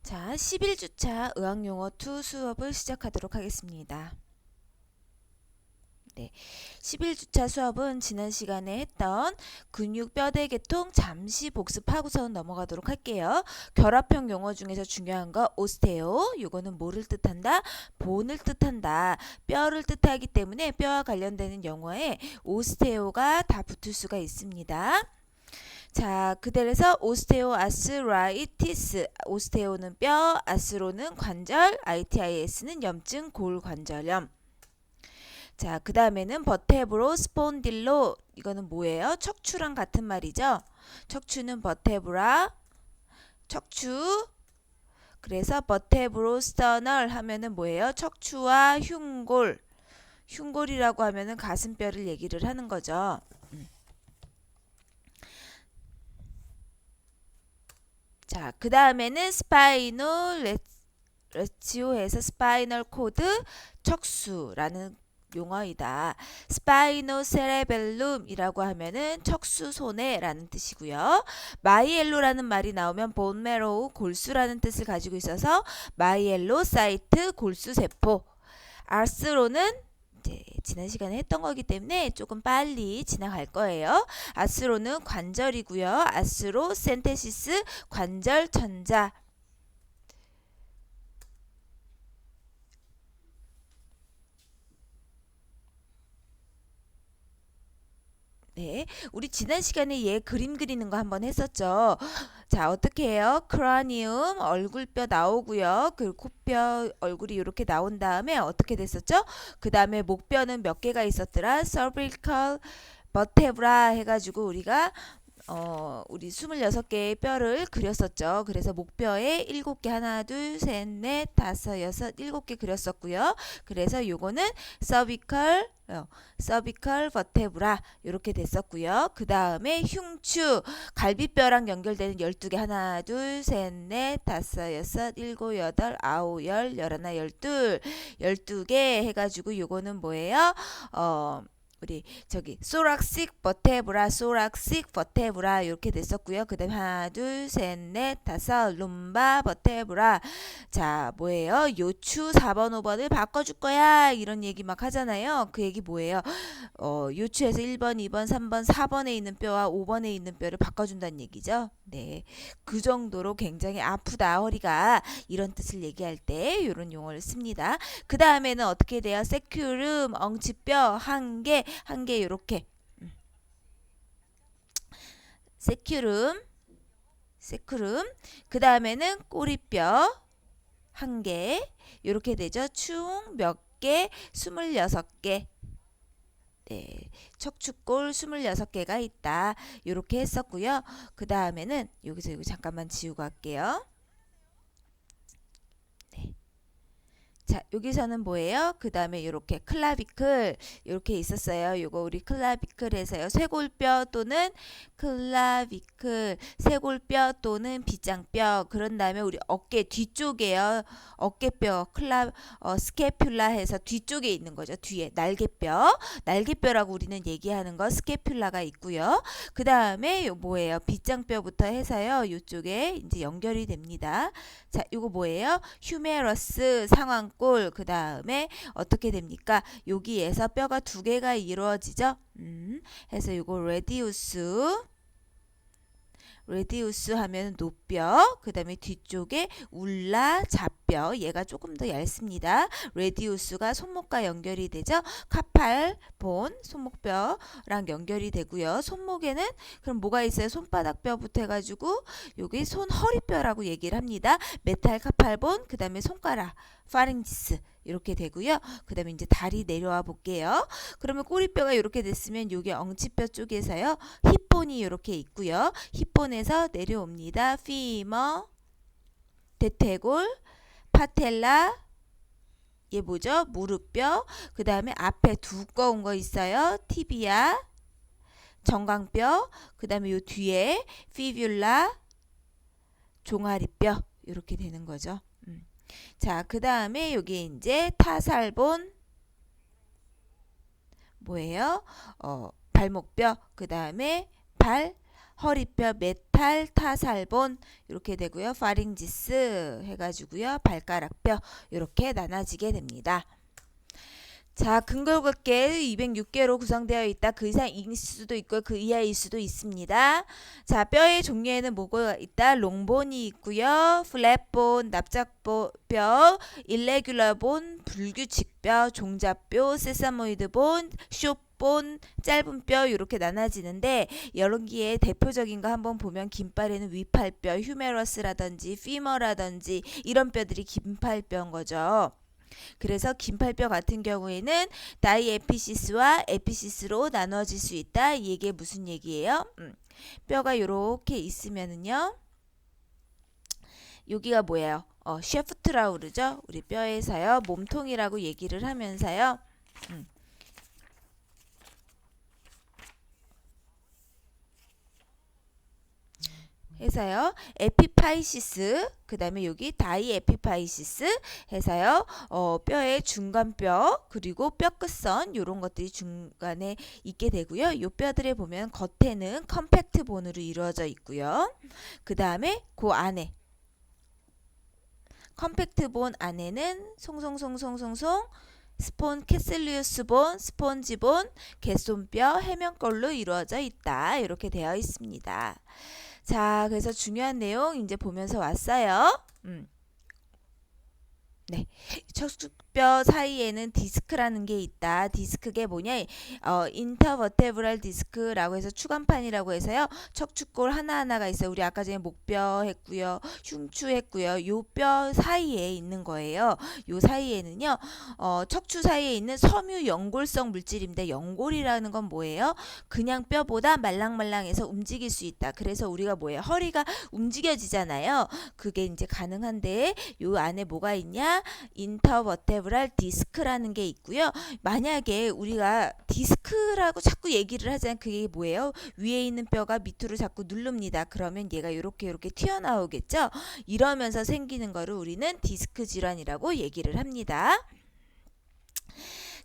자, 11주차 의학용어 2 수업을 시작하도록 하겠습니다. 네, 11주차 수업은 지난 시간에 했던 근육 뼈대 계통 잠시 복습하고서 넘어가도록 할게요. 결합형 용어 중에서 중요한 거 오스테오, 이거는 뭐를 뜻한다? 본을 뜻한다. 뼈를 뜻하기 때문에 뼈와 관련되는 용어에 오스테오가 다 붙을 수가 있습니다. 자, 그대로해서 오스테오아스라이티스, 오스테오는 뼈, 아스로는 관절, ITIS는 염증, 골관절염. 자, 그 다음에는 버테브로 스폰딜로, 이거는 뭐예요? 척추랑 같은 말이죠. 척추는 버테브라, 척추. 그래서 버테브로 스터널 하면은 뭐예요? 척추와 흉골. 흉골이라고 하면은 가슴뼈를 얘기를 하는 거죠. 자, 그 다음에는 스파이널 레치오에서 스파이널 코드 척수라는 용어이다. 스파이노세레벨룸이라고 하면은 척수 손해라는 뜻이고요. 마이엘로라는 말이 나오면 본메로우 골수라는 뜻을 가지고 있어서 마이엘로 사이트 골수 세포. 아스로는 이제 지난 시간에 했던 거기 때문에 조금 빨리 지나갈 거예요. 아스로는 관절이고요. 아스로 센테시스 관절 천자. 네, 우리 지난 시간에 얘 그림 그리는 거 한번 했었죠. 자, 어떻게 해요? 크라니움 얼굴뼈 나오고요. 그 코뼈 얼굴이 이렇게 나온 다음에 어떻게 됐었죠? 그 다음에 목뼈는 몇 개가 있었더라? cervical vertebra 해가지고 우리가 우리 26개의 뼈를 그렸었죠. 그래서 목뼈에 7개 하나 둘셋넷 다섯 여섯 7개 그렸었고요. 그래서 요거는 cervical vertebra 이렇게 됐었고요. 그 다음에 흉추 갈비뼈랑 연결되는 12개 하나 둘셋넷 다섯 여섯 일곱 여덟 아홉 열 열하나 열둘 12개 해가지고 요거는 뭐예요? 우리 저기 소락식 버테브라 소락식 버테브라 이렇게 됐었고요. 그다음 하나 둘셋넷 다섯 룸바 버테브라. 자, 뭐예요? 요추 4번 5번을 바꿔줄 거야 이런 얘기 막 하잖아요. 그 얘기 뭐예요? 요추에서 1번 2번 3번 4번에 있는 뼈와 5번에 있는 뼈를 바꿔준다는 얘기죠. 네, 그 정도로 굉장히 아프다 허리가 이런 뜻을 얘기할 때 이런 용어를 씁니다. 그 다음에는 어떻게 돼요? 세큐름 엉치뼈 한 개 요렇게 세큐름 그 다음에는 꼬리뼈 한 개 요렇게 되죠. 총 몇 개? 26개. 네, 척추골 26개가 있다. 요렇게 했었고요. 그 다음에는 여기서 이거 잠깐만 지우고 할게요. 네. 자, 여기서는 뭐예요? 그 다음에 이렇게 클라비클 이렇게 있었어요. 요거 우리 클라비클에서요. 쇄골뼈 또는 클라비클, 쇄골뼈 또는 비장뼈. 그런 다음에 우리 어깨 뒤쪽에요. 어깨뼈, 스케퓰라 해서 뒤쪽에 있는 거죠. 뒤에 날개뼈라고 우리는 얘기하는 거 스케퓰라가 있고요. 그 다음에 요 뭐예요? 비장뼈부터 해서요. 요쪽에 이제 연결이 됩니다. 자, 이거 뭐예요? 휴메러스 상완골. 그 다음에 어떻게 됩니까? 여기에서 뼈가 2개가 이루어지죠. 해서 이거 레디우스 하면 노뼈, 그 다음에 뒤쪽에 울라 잡뼈, 얘가 조금 더 얇습니다. 레디우스가 손목과 연결이 되죠. 카팔 본 손목뼈랑 연결이 되고요. 손목에는 그럼 뭐가 있어요? 손바닥뼈부터 해가지고 여기 손허리뼈라고 얘기를 합니다. 메탈 카팔본, 그 다음에 손가락 파링지스 이렇게 되고요. 그 다음에 이제 다리 내려와 볼게요. 그러면 꼬리뼈가 이렇게 됐으면 여기 엉치뼈 쪽에서요. 힙본이 이렇게 있고요. 힙본에서 내려옵니다. 피머, 대퇴골, 파텔라, 얘 뭐죠? 무릎뼈. 그 다음에 앞에 두꺼운 거 있어요. 티비아, 정강뼈. 그 다음에 요 뒤에 피뷸라, 종아리뼈 이렇게 되는 거죠. 자, 그 다음에 여기 이제 타살본 뭐예요? 발목뼈, 그 다음에 발, 허리뼈 메탈 타살본 이렇게 되고요. 파링지스 해가지고요. 발가락뼈 이렇게 나눠지게 됩니다. 자, 근골격계 206개로 구성되어 있다. 그 이상일 수도 있고 그 이하일 수도 있습니다. 자, 뼈의 종류에는 뭐가 있다? 롱본이 있고요. 플랫본, 납작뼈, 일레귤러본, 불규칙뼈, 종잡뼈, 세사모이드본, 숏본, 짧은 뼈 이렇게 나눠지는데 여기에 대표적인 거 한번 보면 긴팔에는 위팔뼈, 휴메러스라든지 피머라든지 이런 뼈들이 긴팔뼈인 거죠. 그래서 긴팔뼈 같은 경우에는 다이에피시스와 에피시스로 나눠질 수 있다. 이게 무슨 얘기예요? 뼈가 이렇게 있으면은요. 여기가 뭐예요? 셰프트라고 그러죠. 우리 뼈에서요. 몸통이라고 얘기를 하면서요. 해서요. 에피파이시스 그 다음에 여기 다이에피파이시스 해서요. 뼈의 중간뼈 그리고 뼈끝선 이런 것들이 중간에 있게 되고요. 이 뼈들에 보면 겉에는 컴팩트 본으로 이루어져 있고요. 그 다음에 그 안에 컴팩트 본 안에는 송송송송송송 스폰 캐슬리우스 본, 스폰지 본, 개손뼈, 해면골로 이루어져 있다. 이렇게 되어 있습니다. 자, 그래서 중요한 내용 이제 보면서 왔어요. 네, 척추뼈 사이에는 디스크라는 게 있다. 디스크게 뭐냐? 인터버테브랄 디스크라고 해서 추간판이라고 해서요. 척추골 하나하나가 있어요. 우리 아까 전에 목뼈 했고요. 흉추 했고요. 요 뼈 사이에 있는 거예요. 요 사이에는요. 척추 사이에 있는 섬유 연골성 물질인데 연골이라는 건 뭐예요? 그냥 뼈보다 말랑말랑해서 움직일 수 있다. 그래서 우리가 뭐예요? 허리가 움직여지잖아요. 그게 이제 가능한데 요 안에 뭐가 있냐? 인터버테브랄 디스크라는 게 있고요. 만약에 우리가 디스크라고 자꾸 얘기를 하잖아요. 그게 뭐예요? 위에 있는 뼈가 밑으로 자꾸 누릅니다. 그러면 얘가 이렇게 튀어나오겠죠? 이러면서 생기는 거를 우리는 디스크 질환이라고 얘기를 합니다.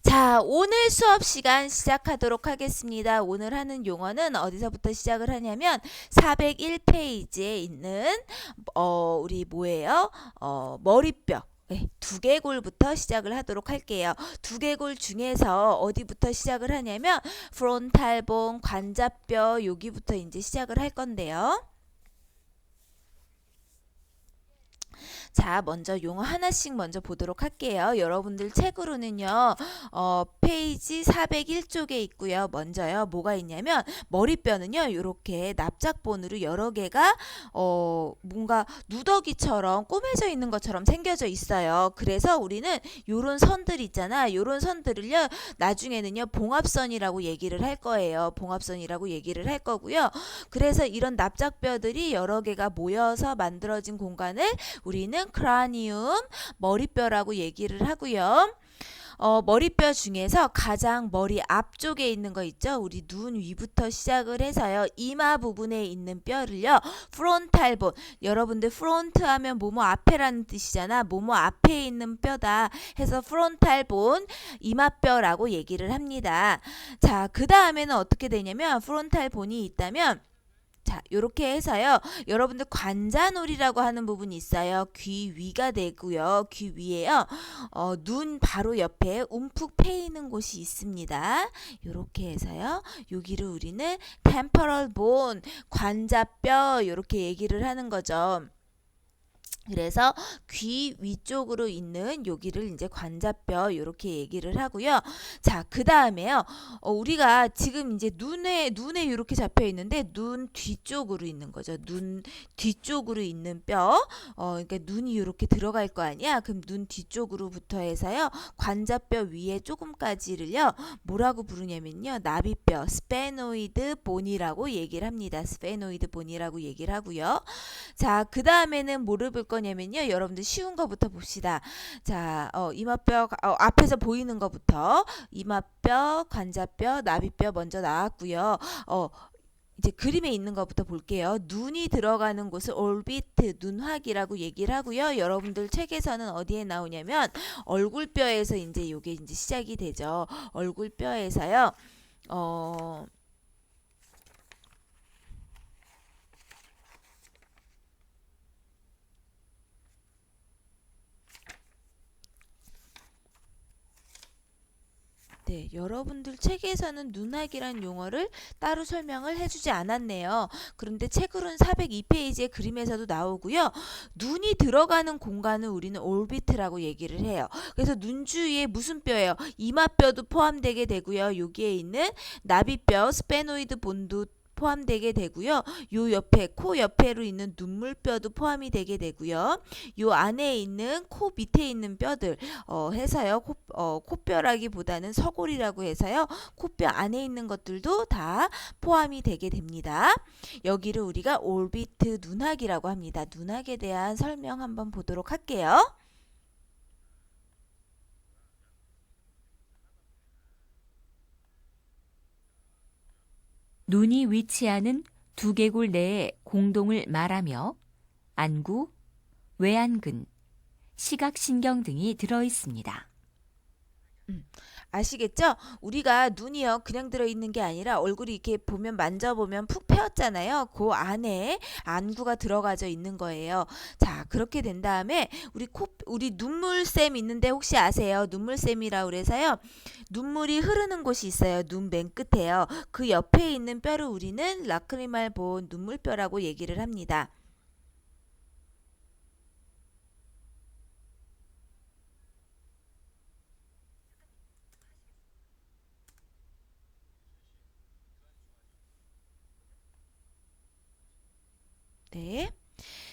자, 오늘 수업 시간 시작하도록 하겠습니다. 오늘 하는 용어는 어디서부터 시작을 하냐면 401페이지에 있는 우리 뭐예요? 머리뼈. 네, 두개골부터 시작을 하도록 할게요. 두개골 중에서 어디부터 시작을 하냐면 프론탈본, 관자뼈 여기부터 이제 시작을 할 건데요. 자, 먼저 용어 하나씩 먼저 보도록 할게요. 여러분들 책으로는요. 페이지 401쪽에 있고요. 먼저요. 뭐가 있냐면 머리뼈는요. 이렇게 납작본으로 여러 개가 뭔가 누더기처럼 꾸며져 있는 것처럼 생겨져 있어요. 그래서 우리는 요런 선들 있잖아. 요런 선들을요. 나중에는요. 봉합선이라고 얘기를 할 거예요. 봉합선이라고 얘기를 할 거고요. 그래서 이런 납작뼈들이 여러 개가 모여서 만들어진 공간을 우리는 크라니움, 머리뼈라고 얘기를 하고요. 머리뼈 중에서 가장 머리 앞쪽에 있는 거 있죠? 우리 눈 위부터 시작을 해서요. 이마 부분에 있는 뼈를요. 프론탈본. 여러분들 프론트 하면 뭐뭐 앞에라는 뜻이잖아. 뭐뭐 앞에 있는 뼈다 해서 프론탈본, 이마뼈라고 얘기를 합니다. 자, 그 다음에는 어떻게 되냐면 프론탈본이 있다면 자, 요렇게 해서요. 여러분들 관자놀이라고 하는 부분이 있어요. 귀 위가 되고요. 귀 위에요. 눈 바로 옆에 움푹 패이는 곳이 있습니다. 요렇게 해서요. 여기를 우리는 temporal bone, 관자뼈 요렇게 얘기를 하는 거죠. 그래서 귀 위쪽으로 있는 여기를 이제 관자뼈 이렇게 얘기를 하고요. 자, 그 다음에요. 우리가 지금 이제 눈에 이렇게 잡혀 있는데 눈 뒤쪽으로 있는 거죠. 눈 뒤쪽으로 있는 뼈. 그러니까 눈이 이렇게 들어갈 거 아니야. 그럼 눈 뒤쪽으로부터 해서요. 관자뼈 위에 조금까지를요. 뭐라고 부르냐면요. 나비뼈, 스페노이드 본이라고 얘기를 합니다. 스페노이드 본이라고 얘기를 하고요. 자, 그 다음에는 뭐를 볼 거냐면요. 여러분들 쉬운 거부터 봅시다. 자, 이마뼈 앞에서 보이는 거부터 이마뼈, 관자뼈, 나비뼈 먼저 나왔고요. 이제 그림에 있는 것부터 볼게요. 눈이 들어가는 곳을 올비트, 눈화기라고 얘기를 하고요. 여러분들 책에서는 어디에 나오냐면 얼굴뼈에서 이제 요게 이제 시작이 되죠. 얼굴뼈에서요. 네, 여러분들 책에서는 눈학이란 용어를 따로 설명을 해주지 않았네요. 그런데 책으로는 402페이지의 그림에서도 나오고요. 눈이 들어가는 공간을 우리는 올비트라고 얘기를 해요. 그래서 눈 주위에 무슨 뼈예요? 이마뼈도 포함되게 되고요. 여기에 있는 나비뼈, 스페노이드 본도 포함되게 되고요. 요 옆에 코 옆에로 있는 눈물뼈도 포함이 되게 되고요. 요 안에 있는 코 밑에 있는 뼈들 해서요. 코뼈라기보다는 서골이라고 해서요. 코뼈 안에 있는 것들도 다 포함이 되게 됩니다. 여기를 우리가 올비트 눈학이라고 합니다. 눈학에 대한 설명 한번 보도록 할게요. 눈이 위치하는 두개골 내의 공동을 말하며 안구, 외안근, 시각신경 등이 들어 있습니다. 아시겠죠? 우리가 눈이요 그냥 들어있는 게 아니라 얼굴이 이렇게 보면 만져보면 푹 패였잖아요. 그 안에 안구가 들어가져 있는 거예요. 자, 그렇게 된 다음에 우리 눈물샘 있는데 혹시 아세요? 눈물샘이라고 그래서요. 눈물이 흐르는 곳이 있어요. 눈 맨 끝에요. 그 옆에 있는 뼈를 우리는 라크리말 본 눈물뼈라고 얘기를 합니다. 네.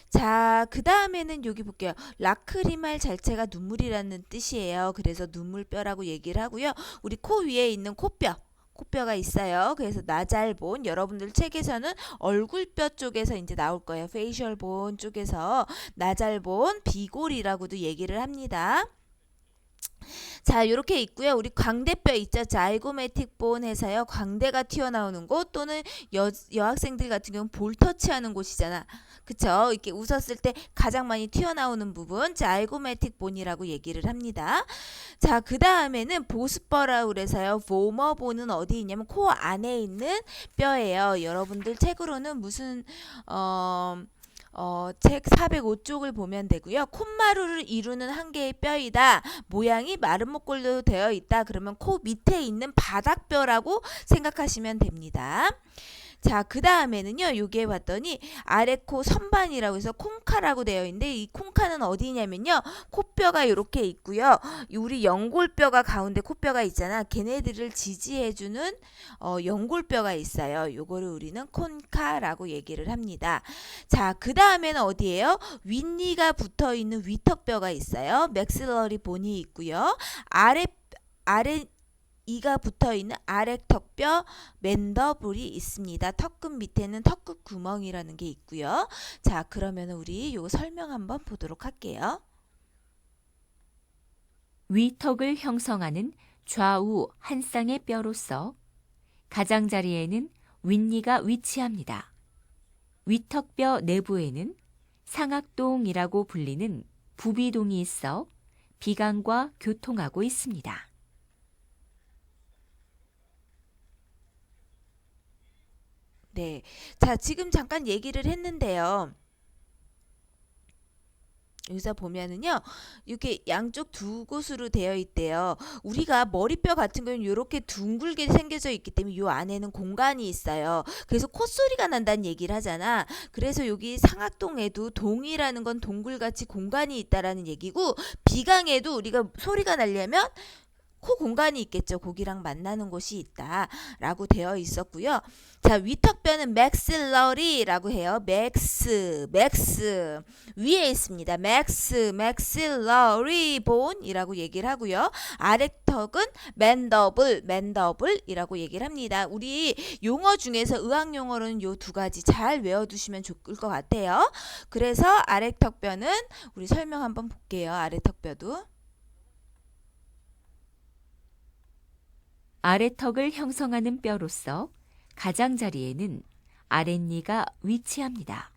자, 그 다음에는 여기 볼게요. 라크리말 자체가 눈물이라는 뜻이에요. 그래서 눈물뼈라고 얘기를 하고요. 우리 코 위에 있는 코뼈가 있어요. 그래서 나잘본 여러분들 책에서는 얼굴뼈 쪽에서 이제 나올 거예요. 페이셜 본 쪽에서 나잘본 비골이라고도 얘기를 합니다. 자, 이렇게 있고요. 우리 광대뼈 있죠. 자이고매틱 본 해서요. 광대가 튀어나오는 곳 또는 여학생들 같은 경우는 볼 터치하는 곳이잖아. 그쵸? 이렇게 웃었을 때 가장 많이 튀어나오는 부분 자이고매틱 본이라고 얘기를 합니다. 자, 그 다음에는 보스퍼라고 그래서요. 보머 본은 어디 있냐면 코 안에 있는 뼈예요. 여러분들 책으로는 무슨 책 405쪽을 보면 되고요. 콧마루를 이루는 한 개의 뼈이다. 모양이 마른 목골로 되어 있다. 그러면 코 밑에 있는 바닥뼈라고 생각하시면 됩니다. 자, 그 다음에는요, 여기에 봤더니 아래코 선반이라고 해서 콩카라고 되어 있는데 이 콩카는 어디냐면요, 코뼈가 이렇게 있고요. 우리 연골뼈가 가운데 코뼈가 있잖아. 걔네들을 지지해주는 연골뼈가 있어요. 요거를 우리는 콩카라고 얘기를 합니다. 자, 그 다음에는 어디예요? 윗니가 붙어 있는 위턱뼈가 있어요. 맥실러리 본이 있고요. 아래 이가 붙어있는 아래턱뼈 맨더블이 있습니다. 턱끝 밑에는 턱끝 구멍이라는 게 있고요. 자, 그러면 우리 요거 설명 한번 보도록 할게요. 위턱을 형성하는 좌우 한 쌍의 뼈로서 가장자리에는 윗니가 위치합니다. 위턱뼈 내부에는 상악동이라고 불리는 부비동이 있어 비강과 교통하고 있습니다. 네. 자, 지금 잠깐 얘기를 했는데요. 여기서 보면은요, 이렇게 양쪽 두 곳으로 되어 있대요. 우리가 머리뼈 같은 경우는 이렇게 둥글게 생겨져 있기 때문에 이 안에는 공간이 있어요. 그래서 콧소리가 난다는 얘기를 하잖아. 그래서 여기 상악동에도 동이라는 건 동굴같이 공간이 있다라는 얘기고, 비강에도 우리가 소리가 나려면 코 공간이 있겠죠. 고기랑 만나는 곳이 있다라고 되어 있었고요. 자, 위턱뼈는 맥실러리라고 해요. 맥스 위에 있습니다. 맥실러리 본이라고 얘기를 하고요. 아래턱은 맨더블이라고 얘기를 합니다. 우리 용어 중에서 의학 용어로는 요 두 가지 잘 외워두시면 좋을 것 같아요. 그래서 아래턱뼈는 우리 설명 한번 볼게요. 아래턱뼈도. 아래턱을 형성하는 뼈로서 가장자리에는 아랫니가 위치합니다.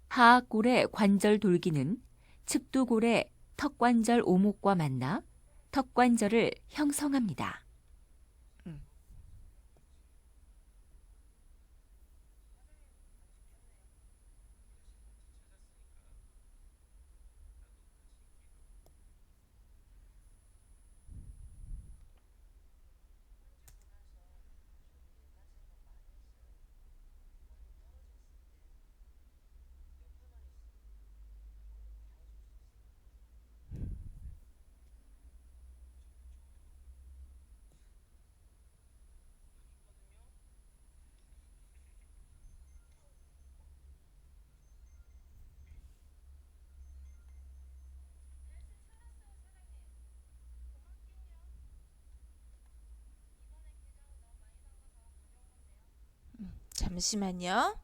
하악골의 관절 돌기는 측두골의 턱관절 오목과 만나 턱관절을 형성합니다. 잠시만요.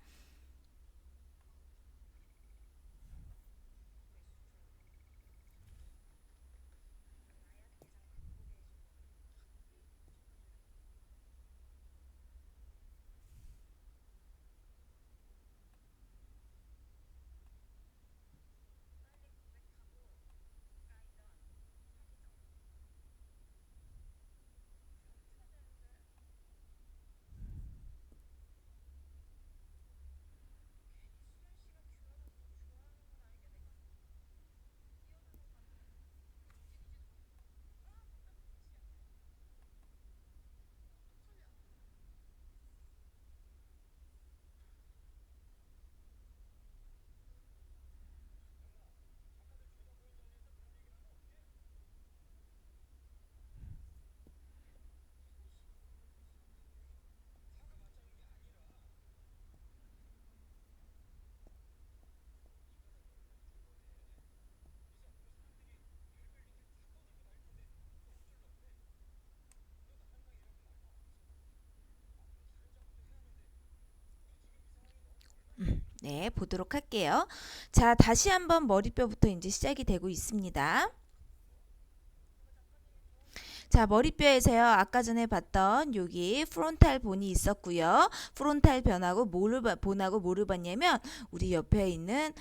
네, 보도록 할게요. 자, 다시 한번 머리뼈부터 이제 시작이 되고 있습니다. 자, 머리뼈에서요. 아까 전에 봤던 여기 프론탈 본이 있었고요. 프론탈 본하고 뭐를 봤냐면 우리 옆에 있는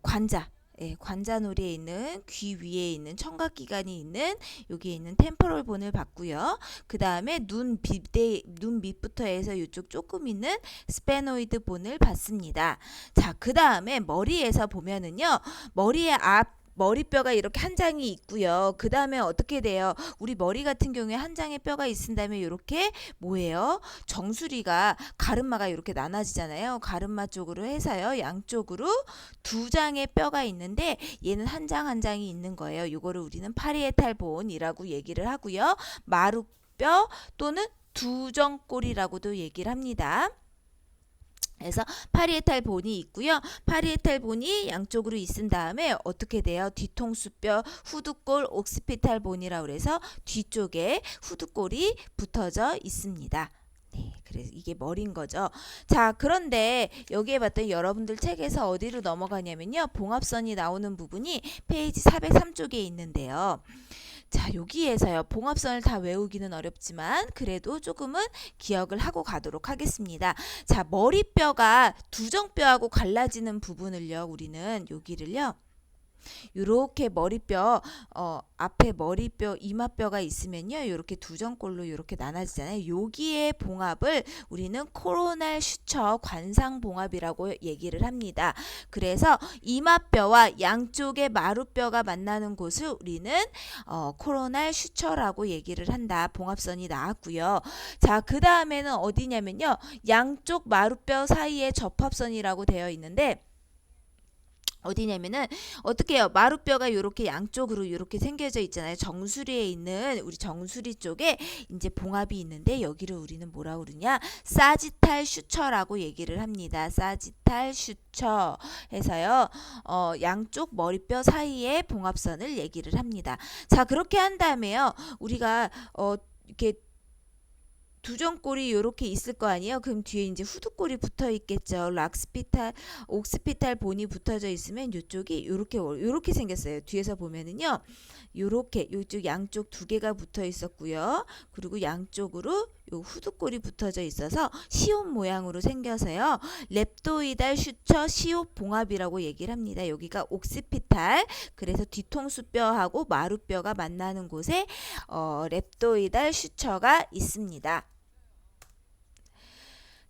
관자. 예, 관자놀이에 있는 귀 위에 있는 청각기관이 있는 여기에 있는 템포럴 본을 봤고요. 그 다음에 눈 밑부터 해서 이쪽 조금 있는 스페노이드 본을 봤습니다. 자, 그 다음에 머리에서 보면은요. 머리뼈가 이렇게 한 장이 있고요. 그 다음에 어떻게 돼요? 우리 머리 같은 경우에 한 장의 뼈가 있은 다음에 이렇게 뭐예요? 정수리가 가르마가 이렇게 나눠지잖아요. 가르마 쪽으로 해서요. 양쪽으로 두 장의 뼈가 있는데 얘는 한 장 한 장이 있는 거예요. 이거를 우리는 파리에탈 본이라고 얘기를 하고요. 마루뼈 또는 두정골이라고도 얘기를 합니다. 그래서 파리에탈 본이 있고요. 파리에탈 본이 양쪽으로 있은 다음에 어떻게 돼요? 뒤통수뼈, 후두골, 옥시피탈 본이라고 해서 뒤쪽에 후두골이 붙어져 있습니다. 네, 그래서 이게 머리인 거죠. 자, 그런데 여기에 봤더니 여러분들 책에서 어디로 넘어가냐면요. 봉합선이 나오는 부분이 페이지 403쪽에 있는데요. 자, 여기에서요. 봉합선을 다 외우기는 어렵지만 그래도 조금은 기억을 하고 가도록 하겠습니다. 자, 머리뼈가 두정뼈하고 갈라지는 부분을요. 우리는 여기를요. 요렇게 머리뼈 앞에 머리뼈 이마뼈가 있으면요. 요렇게 두정골로 요렇게 나눠지잖아요. 여기에 봉합을 우리는 코로날 슈처 관상 봉합이라고 얘기를 합니다. 그래서 이마뼈와 양쪽의 마루뼈가 만나는 곳을 우리는 코로날 슈처라고 얘기를 한다. 봉합선이 나왔고요. 자, 그 다음에는 어디냐면요. 양쪽 마루뼈 사이에 접합선이라고 되어 있는데 어디냐면은 어떻게 해요? 마루뼈가 이렇게 양쪽으로 이렇게 생겨져 있잖아요. 정수리에 있는 우리 정수리 쪽에 이제 봉합이 있는데 여기를 우리는 뭐라고 그러냐? 사지탈 슈처라고 얘기를 합니다. 사지탈 슈처 해서요. 양쪽 머리뼈 사이에 봉합선을 얘기를 합니다. 자, 그렇게 한 다음에요. 우리가 이렇게 두정골이 이렇게 있을 거 아니에요. 그럼 뒤에 이제 후두골이 붙어 있겠죠. 옥스피탈 본이 붙어져 있으면 이쪽이 요렇게 생겼어요. 뒤에서 보면은요. 요렇게 요쪽 양쪽 두 개가 붙어 있었고요. 그리고 양쪽으로 요 후두골이 붙어져 있어서 시옷 모양으로 생겨서요. 렙도이달 슈처 시옷 봉합이라고 얘기를 합니다. 여기가 옥시피탈, 그래서 뒤통수뼈하고 마루뼈가 만나는 곳에 렙도이달 슈처가 있습니다.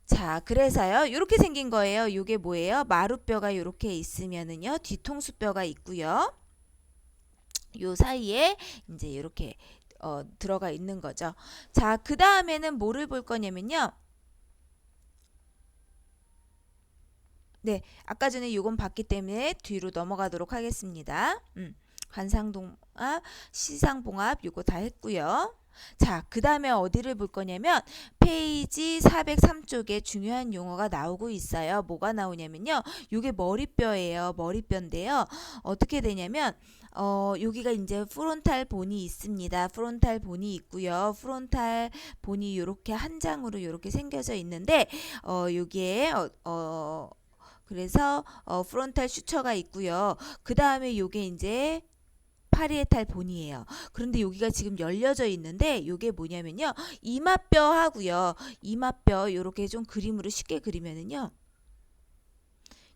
자, 그래서요. 이렇게 생긴 거예요. 이게 뭐예요? 마루뼈가 이렇게 있으면은요. 뒤통수뼈가 있고요. 요 사이에 이제 이렇게 들어가 있는 거죠. 자, 그 다음에는 뭐를 볼 거냐면요. 네, 아까 전에 요건 봤기 때문에 뒤로 넘어가도록 하겠습니다. 관상동합, 시상봉합 요거 다 했고요. 자, 그 다음에 어디를 볼 거냐면 페이지 403쪽에 중요한 용어가 나오고 있어요. 뭐가 나오냐면요. 요게 머리뼈예요. 머리뼈인데요. 어떻게 되냐면 여기가 이제 프론탈 본이 있습니다. 프론탈 본이 있고요. 프론탈 본이 이렇게 한 장으로 이렇게 생겨져 있는데 여기에 그래서 프론탈 슈처가 있고요. 그 다음에 요게 이제 파리에탈 본이에요. 그런데 여기가 지금 열려져 있는데 이게 뭐냐면요. 이마뼈 하고요. 이마뼈 이렇게 좀 그림으로 쉽게 그리면은요.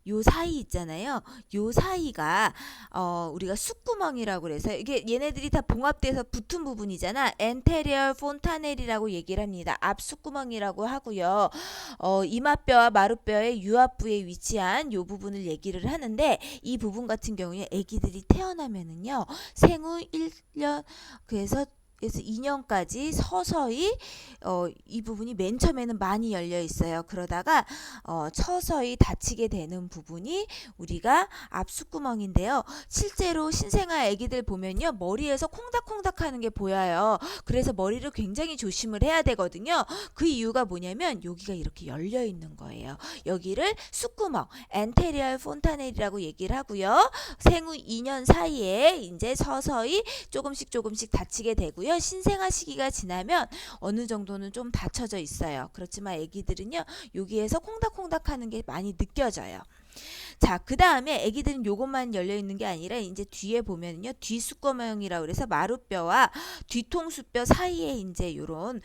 요 사이 있잖아요. 요 사이가 우리가 숫구멍이라고 그래서 이게 얘네들이 다 봉합돼서 붙은 부분이잖아. 엔테리얼 폰타넬이라고 얘기를 합니다. 앞 숫구멍이라고 하고요. 이마뼈와 마루뼈의 유압부에 위치한 요 부분을 얘기를 하는데 이 부분 같은 경우에 아기들이 태어나면은요. 생후 1년 그래서 2년까지 서서히 이 부분이 맨 처음에는 많이 열려 있어요. 그러다가 서서히 닫히게 되는 부분이 우리가 앞숫구멍인데요. 실제로 신생아 아기들 보면요. 머리에서 콩닥콩닥 하는 게 보여요. 그래서 머리를 굉장히 조심을 해야 되거든요. 그 이유가 뭐냐면 여기가 이렇게 열려 있는 거예요. 여기를 숫구멍, 엔테리얼 폰타넬이라고 얘기를 하고요. 생후 2년 사이에 이제 서서히 조금씩 닫히게 되고요. 신생아 시기가 지나면 어느 정도는 좀 닫혀져 있어요. 그렇지만 아기들은요. 여기에서 콩닥콩닥 하는 게 많이 느껴져요. 자, 그 다음에 아기들은 요것만 열려 있는 게 아니라 이제 뒤에 보면요. 뒤숫구멍이라고 그래서 마루뼈와 뒤통수뼈 사이에 이제 요런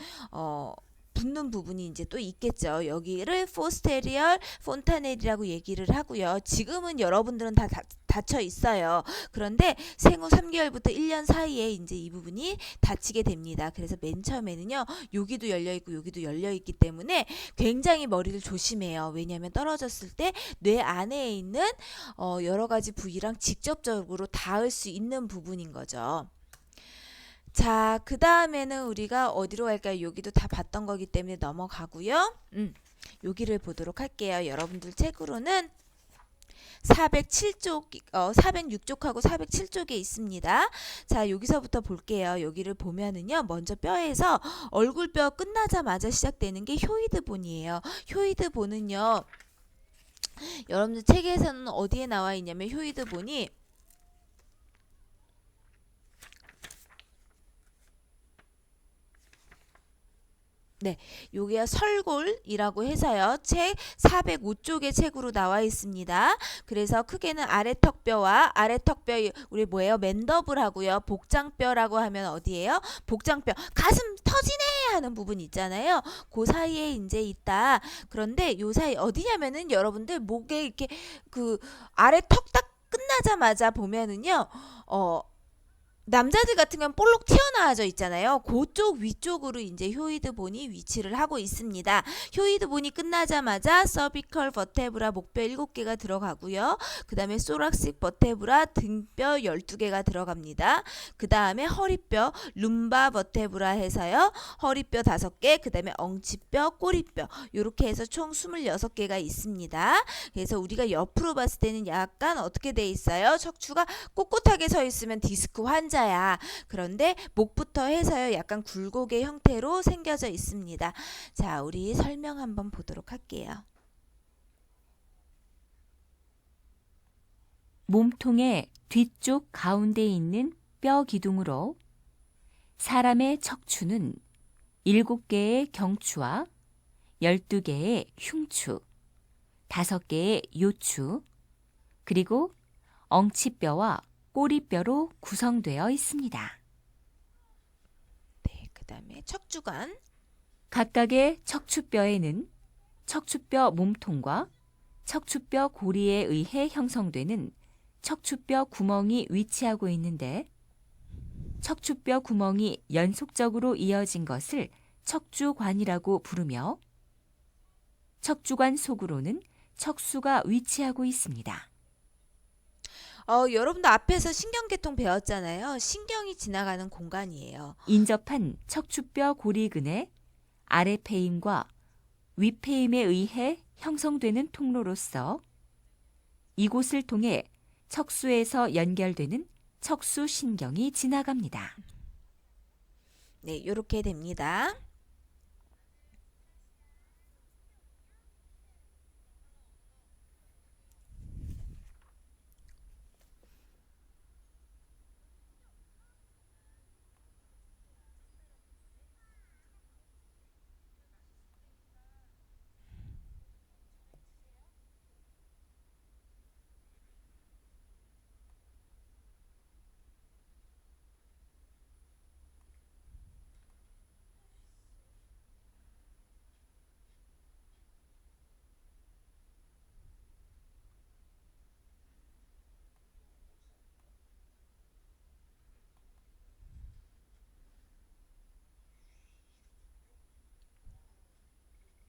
붙는 부분이 이제 또 있겠죠. 여기를 포스테리얼 폰타넬이라고 얘기를 하고요. 지금은 여러분들은 다 닫혀 있어요. 그런데 생후 3개월부터 1년 사이에 이제 이 부분이 닫히게 됩니다. 그래서 맨 처음에는요. 여기도 열려 있고 여기도 열려 있기 때문에 굉장히 머리를 조심해요. 왜냐하면 떨어졌을 때 뇌 안에 있는 여러 가지 부위랑 직접적으로 닿을 수 있는 부분인 거죠. 자, 그 다음에는 우리가 어디로 갈까요? 여기도 다 봤던 거기 때문에 넘어가고요. 여기를 보도록 할게요. 여러분들 책으로는 407쪽, 406쪽하고 407쪽에 있습니다. 자, 여기서부터 볼게요. 여기를 보면은요, 먼저 뼈에서 얼굴뼈 끝나자마자 시작되는 게 효이드본이에요. 효이드본은요, 여러분들 책에서는 어디에 나와 있냐면 효이드본이 네, 요게 설골이라고 해서요. 책 405쪽의 책으로 나와 있습니다. 그래서 크게는 아래턱뼈와 아래턱뼈 우리 뭐예요? 맨더블 하고요. 복장뼈라고 하면 어디예요? 복장뼈. 가슴 터지네 하는 부분 있잖아요. 그 사이에 이제 있다. 그런데 요 사이 어디냐면은 여러분들 목에 이렇게 그 아래턱 딱 끝나자마자 보면은요. 남자들 같은 경우는 볼록 튀어나와져 있잖아요. 그쪽 위쪽으로 이제 효이드본이 위치를 하고 있습니다. 효이드본이 끝나자마자 서비컬 버테브라 목뼈 7개가 들어가고요. 그 다음에 소락식 버테브라 등뼈 12개가 들어갑니다. 그 다음에 허리뼈 룸바 버테브라 해서요. 허리뼈 5개, 그 다음에 엉치뼈, 꼬리뼈 이렇게 해서 총 26개가 있습니다. 그래서 우리가 옆으로 봤을 때는 약간 어떻게 돼 있어요? 척추가 꼿꼿하게 서 있으면 디스크 환자야. 그런데 목부터 해서요. 약간 굴곡의 형태로 생겨져 있습니다. 자, 우리 설명 한번 보도록 할게요. 몸통의 뒤쪽 가운데에 있는 뼈 기둥으로 사람의 척추는 7개의 경추와 12개의 흉추, 5개의 요추, 그리고 엉치뼈와 꼬리뼈로 구성되어 있습니다. 네, 그 다음에 척추관. 각각의 척추뼈에는 척추뼈 몸통과 척추뼈 고리에 의해 형성되는 척추뼈 구멍이 위치하고 있는데 척추뼈 구멍이 연속적으로 이어진 것을 척추관이라고 부르며 척추관 속으로는 척수가 위치하고 있습니다. 여러분도 앞에서 신경계통 배웠잖아요. 신경이 지나가는 공간이에요. 인접한 척추뼈 고리근의 아래 폐임과 위 폐임에 의해 형성되는 통로로서 이곳을 통해 척수에서 연결되는 척수신경이 지나갑니다. 네, 이렇게 됩니다.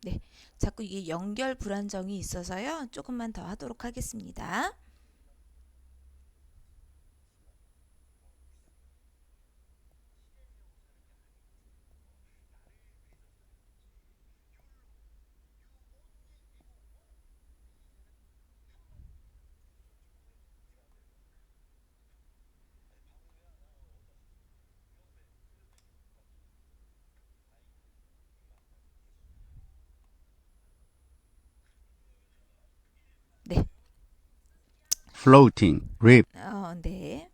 네, 자꾸 이게 연결 불안정이 있어서요. 조금만 더 하도록 하겠습니다. 네, floating, rib, 네.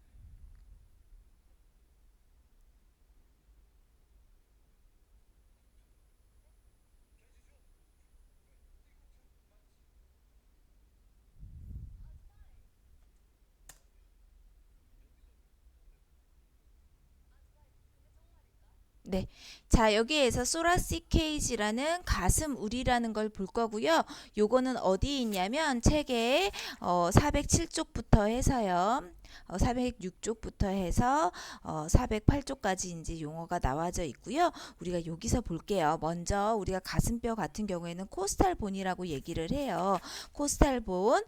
네. 자, 여기에서 소라시 케이지라는 가슴 우리라는 걸 볼 거고요. 요거는 어디에 있냐면 책에 407쪽부터 해서요. 406쪽부터 해서 408쪽까지 이제 용어가 나와져 있고요. 우리가 여기서 볼게요. 먼저 우리가 가슴뼈 같은 경우에는 코스탈 본이라고 얘기를 해요. 코스탈 본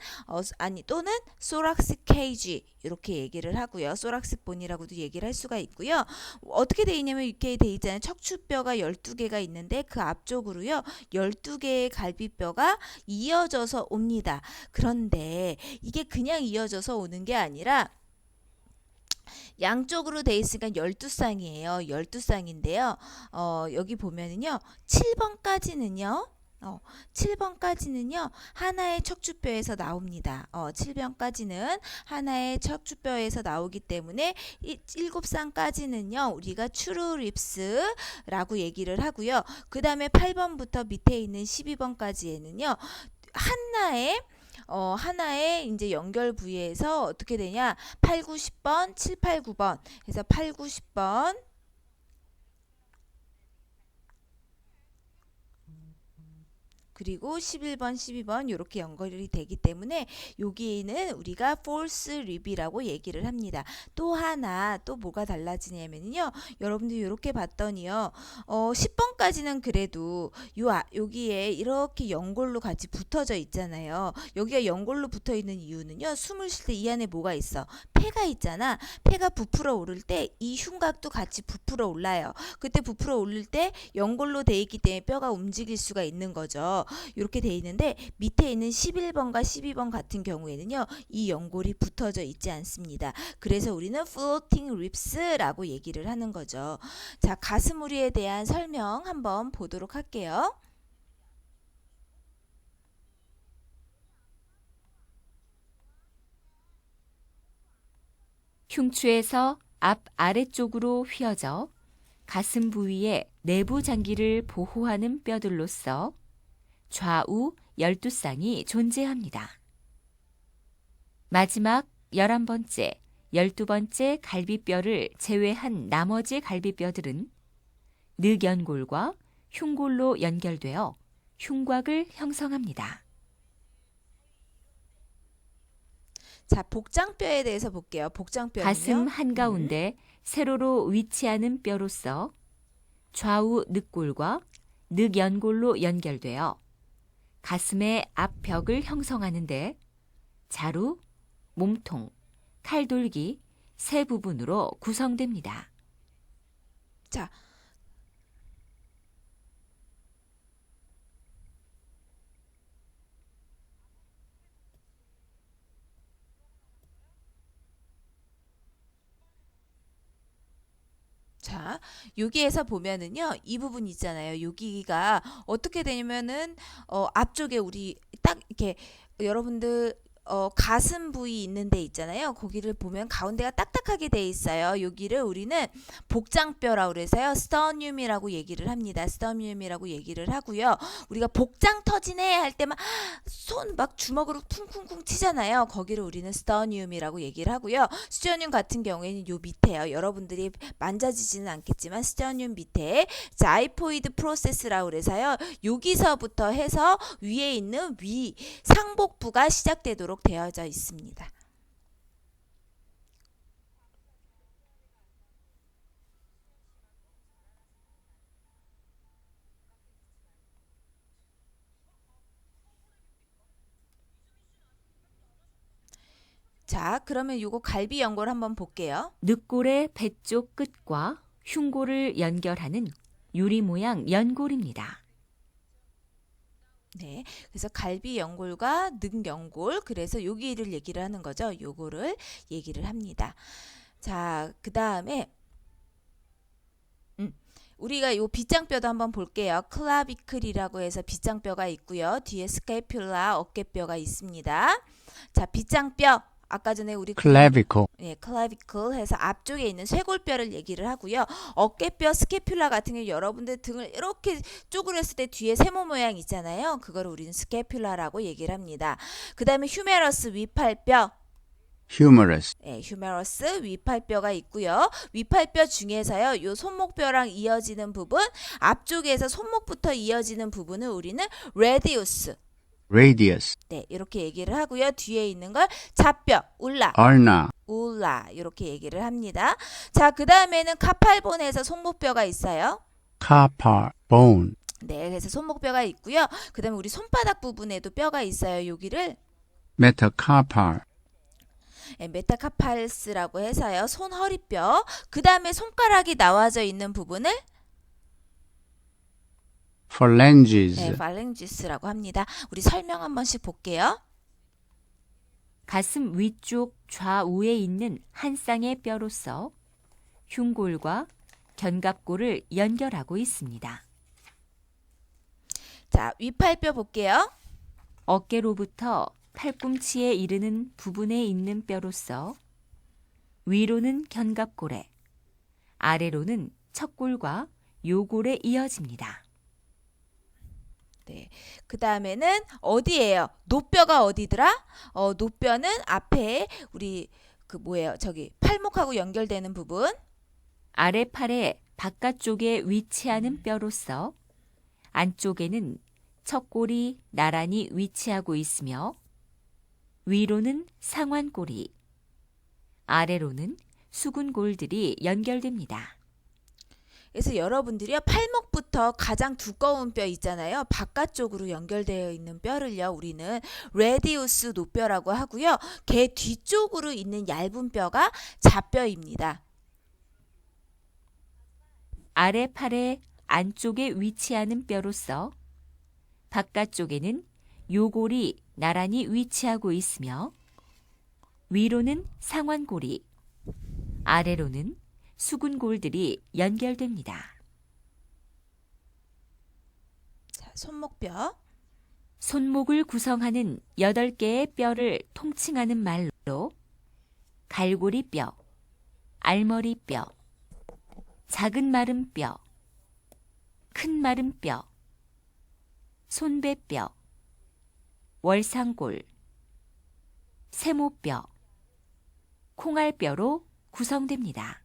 아니 또는 소락스 케이지 이렇게 얘기를 하고요. 소락스 본이라고도 얘기를 할 수가 있고요. 어떻게 돼 있냐면 이렇게 돼 있잖아요. 척추뼈가 12개가 있는데 그 앞쪽으로요. 12개의 갈비뼈가 이어져서 옵니다. 그런데 이게 그냥 이어져서 오는 게 아니라 양쪽으로 돼 있으니까 12쌍이에요. 12쌍인데요. 여기 보면은요. 7번까지는요. 7번까지는요. 하나의 척추뼈에서 나옵니다. 7번까지는 하나의 척추뼈에서 나오기 때문에 7쌍까지는요. 우리가 추루립스라고 얘기를 하고요. 그 다음에 8번부터 밑에 있는 12번까지에는요. 하나의 이제 연결 부위에서 어떻게 되냐? 8, 9, 10번, 7, 8, 9번 해서 8, 9, 10번 그리고 11번, 12번 이렇게 연결이 되기 때문에 여기에는 우리가 false rib이라고 얘기를 합니다. 또 하나 또 뭐가 달라지냐면요. 여러분들 이렇게 봤더니요. 10번까지는 그래도 여기에 이렇게 연골로 같이 붙어져 있잖아요. 여기가 연골로 붙어 있는 이유는요. 숨을 쉴 때 이 안에 뭐가 있어? 폐가 있잖아. 폐가 부풀어 오를 때 이 흉곽도 같이 부풀어 올라요. 그때 부풀어 오를 때 연골로 돼 있기 때문에 뼈가 움직일 수가 있는 거죠. 이렇게 돼 있는데 밑에 있는 11번과 12번 같은 경우에는요. 이 연골이 붙어져 있지 않습니다. 그래서 우리는 floating ribs라고 얘기를 하는 거죠. 자, 가슴우리에 대한 설명 한번 보도록 할게요. 흉추에서 앞 아래쪽으로 휘어져 가슴 부위의 내부 장기를 보호하는 뼈들로서 좌우 12쌍이 존재합니다. 마지막 11번째, 12번째 갈비뼈를 제외한 나머지 갈비뼈들은 늑연골과 흉골로 연결되어 흉곽을 형성합니다. 자, 복장뼈에 대해서 볼게요. 복장뼈는요. 가슴 한가운데 세로로 위치하는 뼈로서 좌우 늑골과 늑연골로 연결되어 가슴의 앞벽을 형성하는데 자루, 몸통, 칼돌기 세 부분으로 구성됩니다. 자, 자, 여기에서 보면은요, 이 부분 있잖아요. 여기가 어떻게 되냐면은 앞쪽에 우리 딱 이렇게 여러분들 가슴 부위 있는 데 있잖아요. 거기를 보면 가운데가 딱딱하게 돼 있어요. 여기를 우리는 복장뼈라고 그래서요. 스터늄이라고 얘기를 합니다. 스터늄이라고 얘기를 하고요. 우리가 복장 터지네 할 때만 손 막 주먹으로 쿵쿵쿵 치잖아요. 거기를 우리는 스터늄이라고 얘기를 하고요. 스터늄 같은 경우에는 요 밑에요. 여러분들이 만져지지는 않겠지만 스터늄 밑에 자이포이드 프로세스라고 그래서요. 여기서부터 해서 위에 있는 상복부가 시작되도록 되어져 있습니다. 자, 그러면 요거 갈비 연골 한번 볼게요. 늑골의 배 쪽 끝과 흉골을 연결하는 유리 모양 연골입니다. 네, 그래서 갈비 연골과 늑 연골, 그래서 여기를 얘기를 하는 거죠. 요거를 얘기를 합니다. 자, 그 다음에 우리가 요 빗장뼈도 한번 볼게요. 클라비클이라고 해서 빗장뼈가 있고요. 뒤에 스캐뷸라 어깨뼈가 있습니다. 자, 빗장뼈. 아까 전에 우리 clavicle, 예, 클라비클 해서 앞쪽에 있는 쇄골뼈를 얘기를 하고요. 어깨뼈 스캐뷸라 같은 경우 여러분들 등을 이렇게 쪼그렸을 때 뒤에 세모 모양 있잖아요. 그걸 우리는 스캐뷸라라고 얘기를 합니다. 그 다음에 휴메러스 위팔뼈. humerus, 네, 휴메러스 위팔뼈가 있고요. 위팔뼈 중에서요, 요 손목뼈랑 이어지는 부분, 앞쪽에서 손목부터 이어지는 부분을 우리는 레디우스, radius, 네, 이렇게 얘기를 하고요. 뒤에 있는 걸 잡뼈, ulna, 울라 이렇게 얘기를 합니다. 자, 그 다음에는 카팔본에서 손목뼈가 있어요. carpal, bone, 네, 그래서 손목뼈가 있고요. 그 다음에 우리 손바닥 부분에도 뼈가 있어요. 여기를 metacarpal, 메타카팔스라고 해서요. 손 허리뼈. 그 다음에 손가락이 나와져 있는 부분을 phalanges, 네, 팔랭지스라고 합니다. 우리 설명 한 번씩 볼게요. 가슴 위쪽 좌우에 있는 한 쌍의 뼈로서 흉골과 견갑골을 연결하고 있습니다. 자, 위팔뼈 볼게요. 어깨로부터 팔꿈치에 이르는 부분에 있는 뼈로서 위로는 견갑골에, 아래로는 척골과 요골에 이어집니다. 네. 그 다음에는 어디예요? 노뼈가 어디더라? 노뼈는 앞에 우리 그 뭐예요? 저기 팔목하고 연결되는 부분. 아래팔의 바깥쪽에 위치하는 뼈로서 안쪽에는 척골이 나란히 위치하고 있으며 위로는 상완골이, 아래로는 수근골들이 연결됩니다. 그래서 여러분들이요, 팔목부터 가장 두꺼운 뼈 있잖아요. 바깥쪽으로 연결되어 있는 뼈를요, 우리는 레디우스 노뼈라고 하고요. 걔 뒤쪽으로 있는 얇은 뼈가 좌뼈입니다. 아래팔의 안쪽에 위치하는 뼈로서 바깥쪽에는 요골이 나란히 위치하고 있으며 위로는 상완골이, 아래로는 수근골들이 연결됩니다. 자, 손목뼈. 손목을 구성하는 8개의 뼈를 통칭하는 말로 갈고리뼈, 알머리뼈, 작은 마름뼈, 큰 마름뼈, 손배뼈, 월상골, 세모뼈, 콩알뼈로 구성됩니다.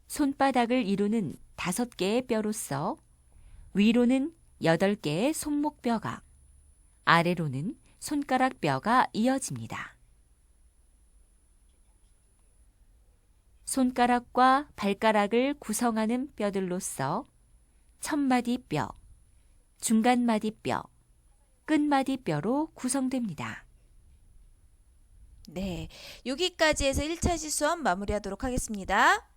손바닥을 이루는 5개의 뼈로서 위로는 8개의 손목뼈가, 아래로는 손가락뼈가 이어집니다. 손가락과 발가락을 구성하는 뼈들로서 첫마디뼈, 중간마디뼈, 끝마디뼈로 구성됩니다. 네, 여기까지 해서 1차 시수업 마무리하도록 하겠습니다.